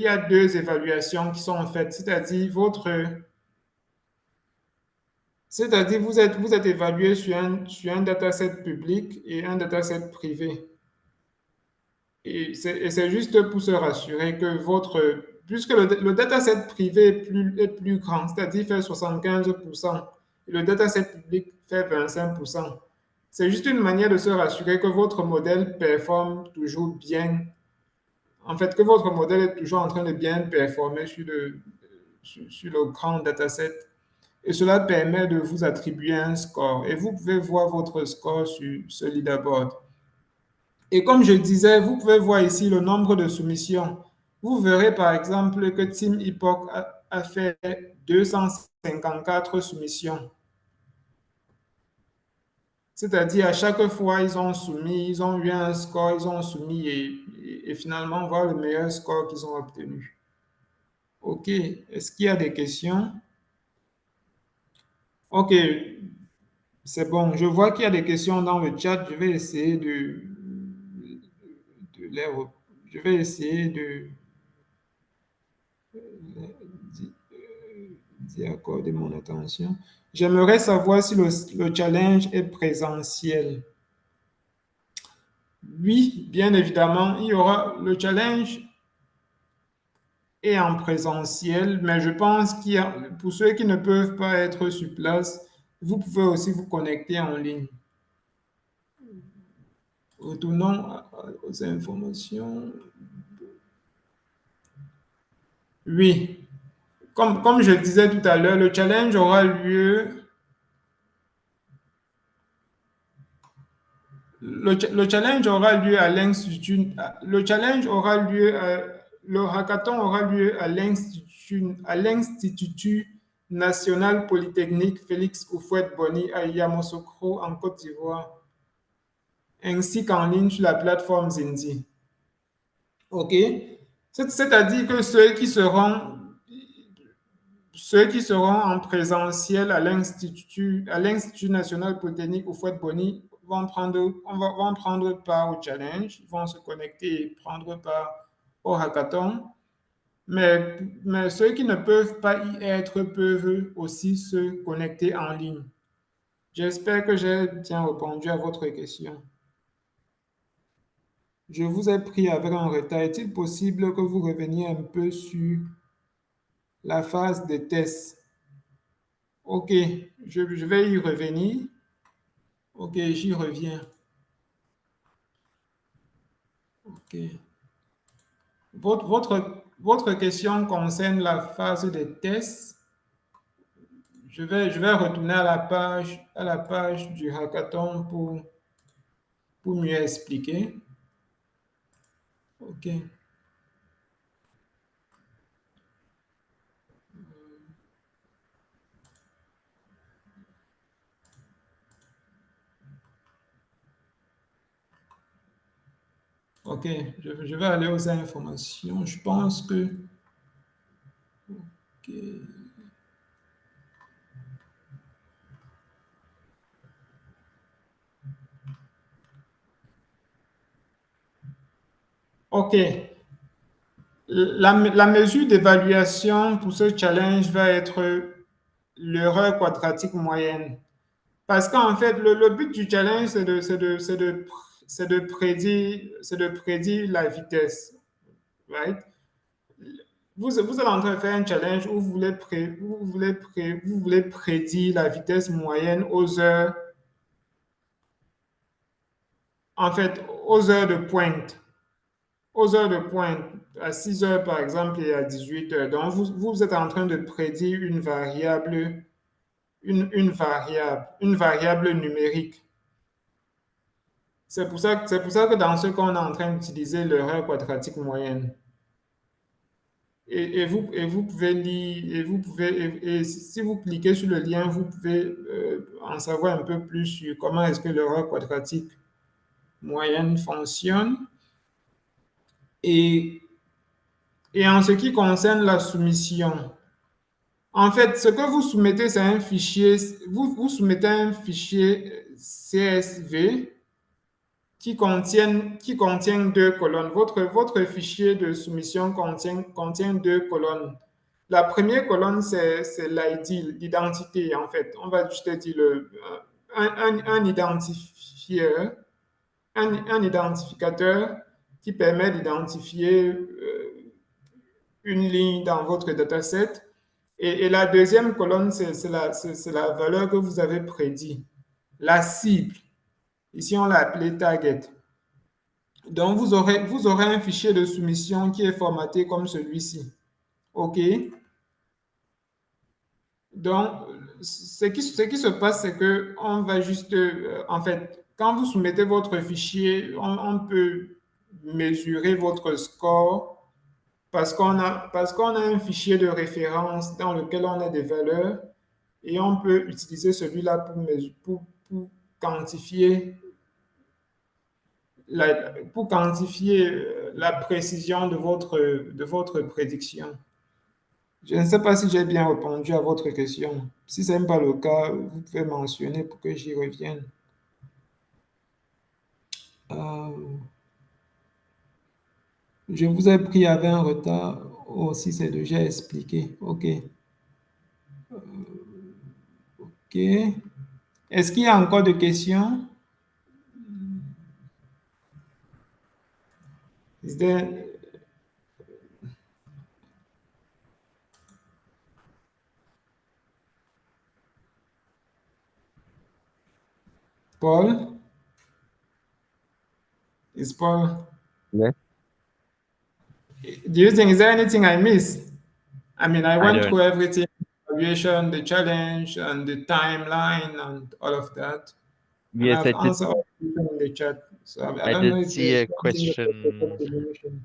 a deux évaluations qui sont faites, c'est-à-dire vous êtes évalué sur un dataset public et un dataset privé. Et c'est juste pour se rassurer que puisque le dataset privé est plus grand, c'est-à-dire fait 75%, et le dataset public fait 25%, c'est juste une manière de se rassurer que votre modèle performe toujours bien. En fait, que votre modèle est toujours en train de bien performer sur le grand dataset. Et cela permet de vous attribuer un score. Et vous pouvez voir votre score sur ce leaderboard. Et comme je disais, vous pouvez voir ici le nombre de soumissions. Vous verrez par exemple que Team Epoch a fait 254 soumissions. C'est-à-dire à chaque fois, ils ont soumis, ils ont eu un score, ils ont soumis et finalement voir le meilleur score qu'ils ont obtenu. OK. Est-ce qu'il y a des questions? OK. C'est bon. Je vois qu'il y a des questions dans le chat. Je vais essayer je vais essayer de d'y accorder mon attention. J'aimerais savoir si le challenge est présentiel. Oui, bien évidemment, il y aura le challenge est en présentiel, mais je pense qu'il y a, pour ceux qui ne peuvent pas être sur place, vous pouvez aussi vous connecter en ligne. Retournons aux informations. Oui, comme je disais tout à l'heure, le challenge aura lieu. Le challenge aura lieu à l'Institut. Le challenge aura lieu. Le hackathon aura lieu à l'Institut national polytechnique Félix Houphouët-Boigny à Yamoussoukro en Côte d'Ivoire, ainsi qu'en ligne sur la plateforme Zindi. OK? C'est-à-dire que ceux qui seront en présentiel à l'Institut national polytechnique Houphouët-Boigny vont prendre part au challenge, ils vont se connecter et prendre part au hackathon. Mais ceux qui ne peuvent pas y être peuvent aussi se connecter en ligne. J'espère que j'ai bien répondu à votre question. Je vous ai pris avec un retard. Est-il possible que vous reveniez un peu sur la phase des tests? OK, je vais y revenir. OK, j'y reviens. OK. Votre question concerne la phase des tests. Je vais retourner à la page du hackathon pour mieux expliquer. OK. OK, je vais aller aux informations. Je pense que... OK. OK. La mesure d'évaluation pour ce challenge va être l'erreur quadratique moyenne. Parce qu'en fait, le but du challenge, c'est de prédire la vitesse. Right? Vous êtes en train de faire un challenge où vous voulez prédire la vitesse moyenne aux heures, en fait, aux heures de pointe. Aux heures de pointe, à 6 heures par exemple et à 18 heures. Donc, vous êtes en train de prédire une variable numérique. C'est pour ça que dans ce cas, on est en train d'utiliser l'erreur quadratique moyenne. Et vous pouvez lire, et si vous cliquez sur le lien, vous pouvez en savoir un peu plus sur comment est-ce que l'erreur quadratique moyenne fonctionne. Et en ce qui concerne la soumission, en fait, ce que vous soumettez, c'est un fichier, vous soumettez un fichier CSV qui contient 2 colonnes. Votre fichier de soumission contient 2 colonnes. La première colonne, c'est l'ID, l'identité, en fait. On va juste dire un identifieur, un identificateur qui permet d'identifier une ligne dans votre dataset. Et la deuxième colonne, c'est la valeur que vous avez prédit, la cible. Ici, on l'a appelé target. Donc, vous aurez un fichier de soumission qui est formaté comme celui-ci. OK? Donc, ce qui se passe, c'est que on va juste, en fait, quand vous soumettez votre fichier, on peut mesurer votre score parce qu'on a un fichier de référence dans lequel on a des valeurs et on peut utiliser celui-là pour quantifier la précision de votre prédiction. Je ne sais pas si j'ai bien répondu à votre question. Si ce n'est pas le cas, vous pouvez mentionner pour que j'y revienne. Je vous ai pris avec un retard. Oh, si c'est déjà expliqué. OK. OK. Est-ce qu'il y a encore des questions? Is there... Paul? Is Paul? Yeah. Do you think, is there anything I missed? I mean, I went don't. through everything, evaluation, the challenge, and the timeline, and all of that. And Yes, I've answered all the questions in the chat. So I I don't know did if see there's a something that question. you mentioned.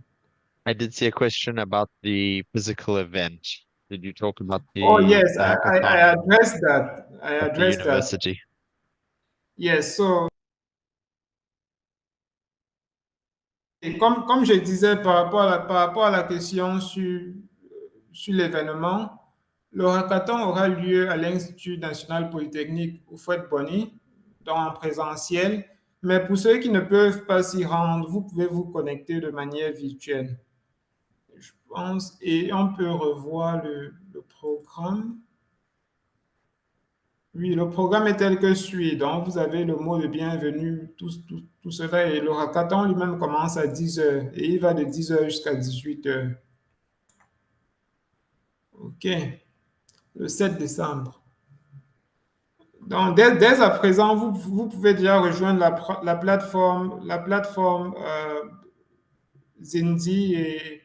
I did see a question about the physical event. Did you talk about Oh, yes, the I hackathon addressed that. I at the addressed that. university? Yes, so, et comme je disais par rapport à la question sur l'événement, le hackathon aura lieu à l'Institut national polytechnique Houphouët-Boigny, donc en présentiel. Mais pour ceux qui ne peuvent pas s'y rendre, vous pouvez vous connecter de manière virtuelle. Je pense, et on peut revoir le programme. Oui, le programme est tel que suit. Donc, vous avez le mot de bienvenue, tout cela. Et le hackathon lui-même commence à 10 heures et il va de 10 heures jusqu'à 18 heures. OK. Le 7 décembre. Donc, dès à présent, vous pouvez déjà rejoindre la plateforme Zindi et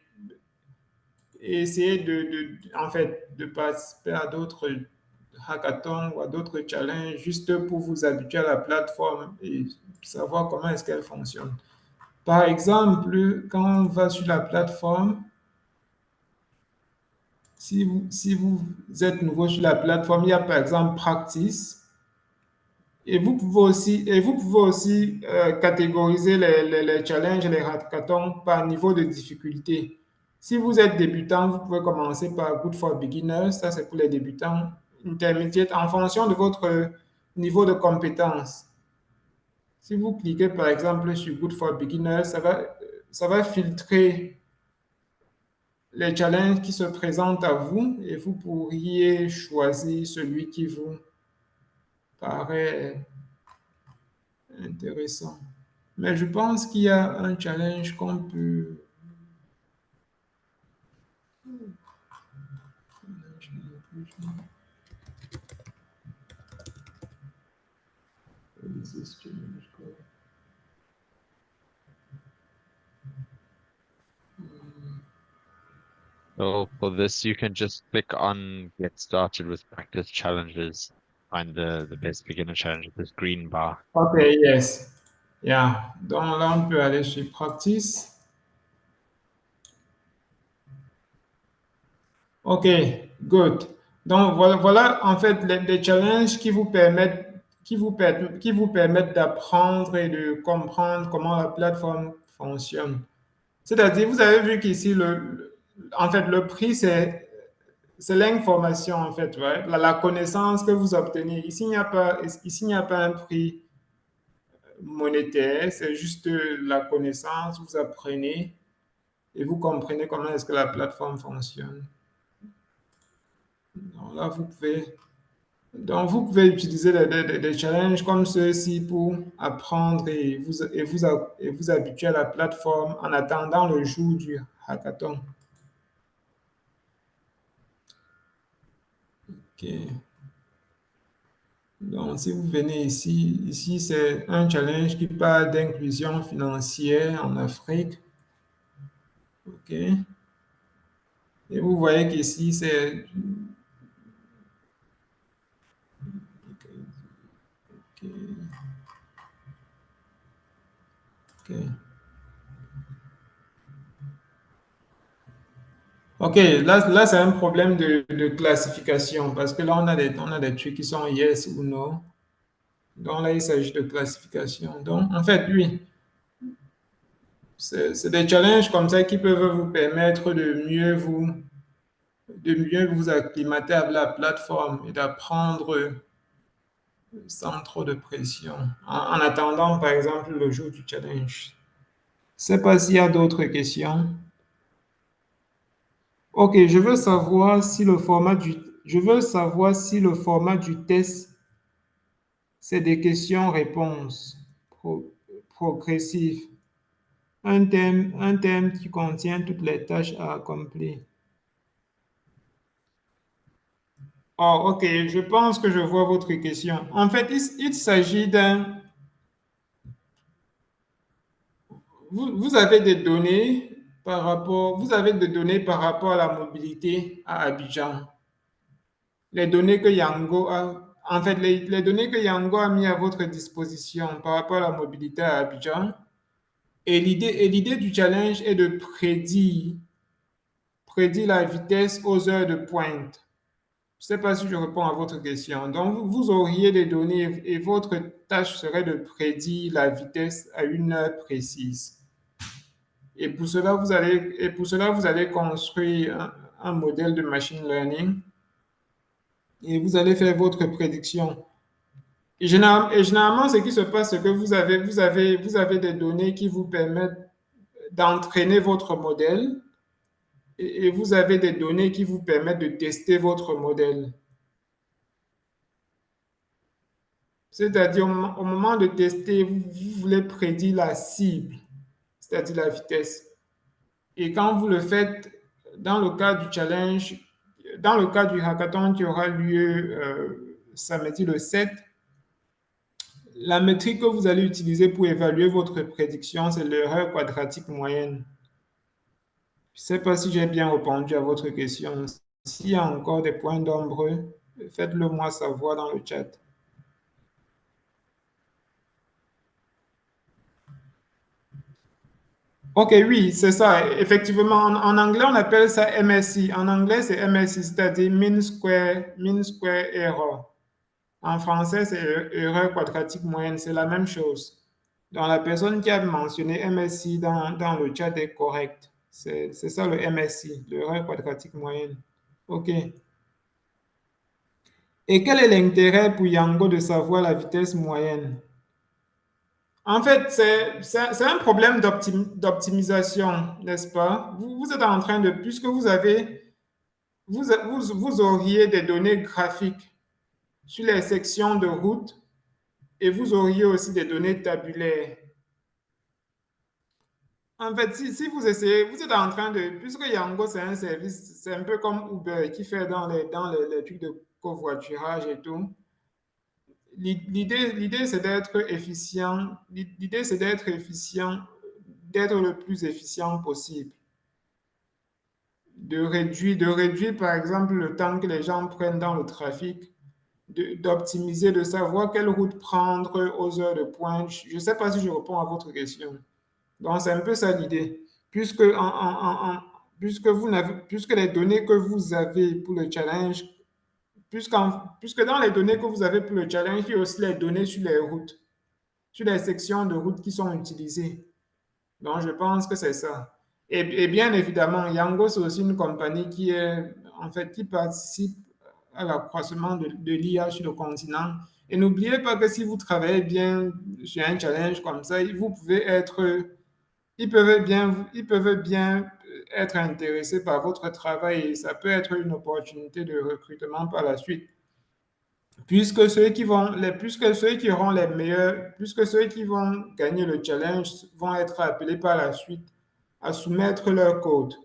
essayer en fait, de participer à d'autres hackathons ou à d'autres challenges juste pour vous habituer à la plateforme et savoir comment est-ce qu'elle fonctionne. Par exemple, quand on va sur la plateforme, si vous êtes nouveau sur la plateforme, il y a par exemple Practice. Et vous pouvez aussi catégoriser les challenges et les hackathons par niveau de difficulté. Si vous êtes débutant, vous pouvez commencer par Good for Beginners, ça c'est pour les débutants, intermédiaire, en fonction de votre niveau de compétence. Si vous cliquez par exemple sur Good for Beginners, ça va filtrer les challenges qui se présentent à vous et vous pourriez choisir celui qui vous paraît intéressant. Mais je pense qu'il y a un challenge qu'on peut... So for this, you can just click on Get Started with Practice Challenges. Find the best beginner challenge, this green bar. Okay, yes. Yeah. Donc là, on peut aller sur Practice. OK, good. Donc voilà en fait les challenges qui vous permettent d'apprendre et de comprendre comment la plateforme fonctionne. C'est-à-dire, vous avez vu qu'ici, en fait, le prix, c'est l'information, en fait, right? La connaissance que vous obtenez. Ici, il n'y a pas un prix monétaire, c'est juste la connaissance, vous apprenez et vous comprenez comment est-ce que la plateforme fonctionne. Donc là, vous pouvez utiliser des challenges comme ceux-ci pour apprendre et vous habituer à la plateforme en attendant le jour du hackathon. OK. Donc, si vous venez ici c'est un challenge qui parle d'inclusion financière en Afrique. OK. Et vous voyez qu'ici, c'est... OK. OK. OK, là c'est un problème de classification parce que là, on a des trucs qui sont yes ou no. Donc là, il s'agit de classification. Donc, en fait, oui, c'est des challenges comme ça qui peuvent vous permettre de mieux vous acclimater à la plateforme et d'apprendre sans trop de pression, en attendant, par exemple, le jour du challenge. Je ne sais pas s'il y a d'autres questions. OK, je veux savoir si le format Je veux savoir si le format du test, c'est des questions-réponses progressives. Un thème qui contient toutes les tâches à accomplir. Oh, ok, je pense que je vois votre question. En fait, il s'agit d'un... Vous avez des données vous avez des données par rapport à la mobilité à Abidjan. Les données que Yango a, en fait, les données que Yango a mis à votre disposition par rapport à la mobilité à Abidjan. Et l'idée du challenge est de prédire la vitesse aux heures de pointe. Je ne sais pas si je réponds à votre question. Donc, vous auriez des données et votre tâche serait de prédire la vitesse à une heure précise. Et pour cela, vous allez construire un modèle de machine learning et vous allez faire votre prédiction. Et généralement, ce qui se passe, c'est que vous avez des données qui vous permettent d'entraîner votre modèle et vous avez des données qui vous permettent de tester votre modèle. C'est-à-dire, au moment de tester, vous voulez prédire la cible, c'est-à-dire la vitesse. Et quand vous le faites, dans le cas du challenge, dans le cas du hackathon qui aura lieu samedi le 7, la métrique que vous allez utiliser pour évaluer votre prédiction, c'est l'erreur quadratique moyenne. Je ne sais pas si j'ai bien répondu à votre question. S'il y a encore des points d'ombre, faites-le moi savoir dans le chat. Ok, oui, c'est ça. Effectivement, en anglais, on appelle ça MSI. En anglais, c'est MSI, c'est-à-dire mean square error. En français, c'est erreur quadratique moyenne. C'est la même chose. Donc, la personne qui a mentionné MSI dans le chat est correcte. C'est ça le MSI, l'erreur quadratique moyenne. Ok. Et quel est l'intérêt pour Yango de savoir la vitesse moyenne? En fait, c'est un problème d'optimisation, n'est-ce pas? Vous êtes en train de, puisque vous auriez des données graphiques sur les sections de route et vous auriez aussi des données tabulaires. En fait, si vous essayez, vous êtes en train de, puisque Yango, c'est un service, c'est un peu comme Uber qui fait dans les trucs de covoiturage et tout. L'idée, c'est d'être efficient. L'idée, c'est d'être efficient, d'être le plus efficient possible. De réduire, par exemple, le temps que les gens prennent dans le trafic, d'optimiser, de savoir quelle route prendre aux heures de pointe. Je ne sais pas si je réponds à votre question. Donc, c'est un peu ça l'idée. Puisque, puisque les données que vous avez pour le challenge, puisque dans les données que vous avez pour le challenge, il y a aussi les données sur les routes, sur les sections de route qui sont utilisées. Donc, je pense que c'est ça. Et bien évidemment, Yango, c'est aussi une compagnie qui participe à l'accroissement de l'IA sur le continent. Et n'oubliez pas que si vous travaillez bien sur un challenge comme ça, ils peuvent bien être intéressés par votre travail et ça peut être une opportunité de recrutement par la suite. Puisque ceux qui auront les meilleurs, puisque ceux qui vont gagner le challenge vont être appelés par la suite à soumettre leur code.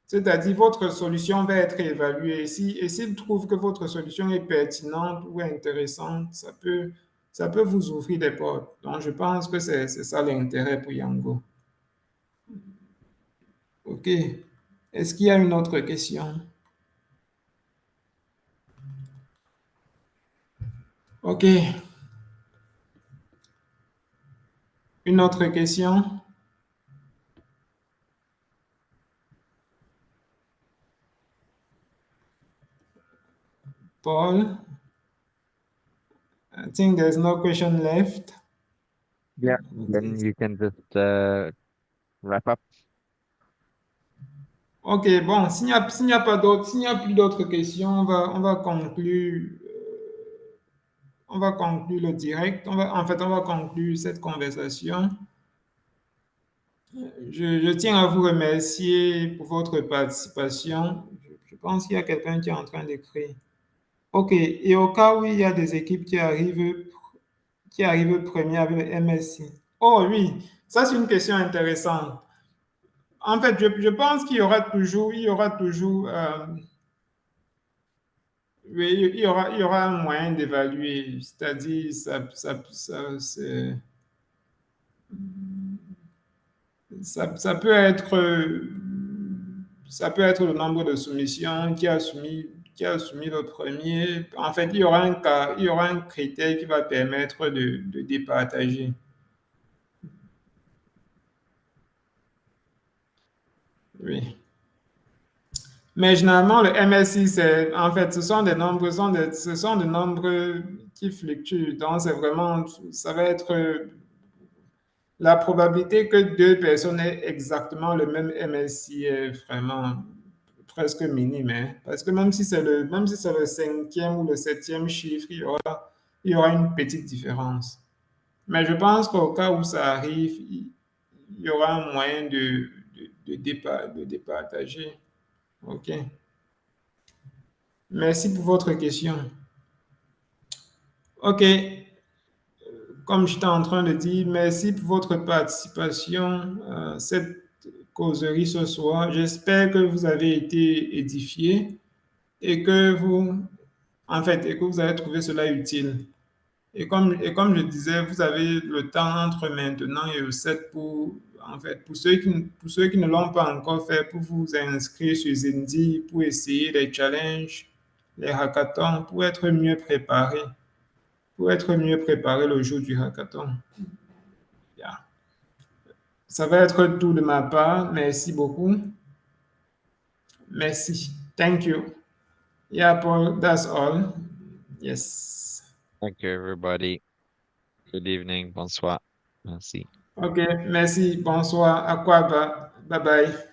C'est-à-dire, votre solution va être évaluée. Et s'ils trouvent que votre solution est pertinente ou intéressante, ça peut vous ouvrir des portes. Donc, je pense que c'est ça l'intérêt pour Yango. OK. Est-ce qu'il y a une autre question? OK. Une autre question? Paul? I think there's no question left. Yeah, then you can just wrap up. OK, bon, s'il n'y a plus d'autres questions, on va conclure. On va conclure le direct. On va conclure cette conversation. Je tiens à vous remercier pour votre participation. Je pense qu'il y a quelqu'un qui est en train d'écrire. OK. Et au cas où il y a des équipes qui arrivent premier avec le MSI. Oh oui, ça c'est une question intéressante. En fait, je pense qu'il y aura toujours, oui, il y aura un moyen d'évaluer, c'est-à-dire ça peut être, ça peut être le nombre de soumissions qui a soumis le premier. En fait, il y aura un critère qui va permettre de départager. Oui. Mais généralement, le MSI, en fait, ce sont des nombres, ce sont des nombres qui fluctuent. Donc, c'est vraiment, ça va être la probabilité que deux personnes aient exactement le même MSI est vraiment presque minime, hein. Parce que même si c'est le cinquième ou le septième chiffre, il y aura une petite différence. Mais je pense qu'au cas où ça arrive, il y aura un moyen de départager. OK. Merci pour votre question. OK. Comme j'étais en train de dire, merci pour votre participation à cette causerie ce soir. J'espère que vous avez été édifiés et que et que vous avez trouvé cela utile. Et comme je disais, vous avez le temps entre maintenant et le 7 pour ceux qui ne l'ont pas encore fait, pour vous inscrire sur Zendy, pour essayer les challenges, les hackathons, pour être mieux préparé le jour du hackathon. Yeah. Ça va être tout de ma part. Merci beaucoup. Merci. Thank you. Yeah, Paul, that's all. Yes. Thank you, everybody. Good evening. Bonsoir. Merci. OK, merci. Bonsoir. Aquaba. Bye bye.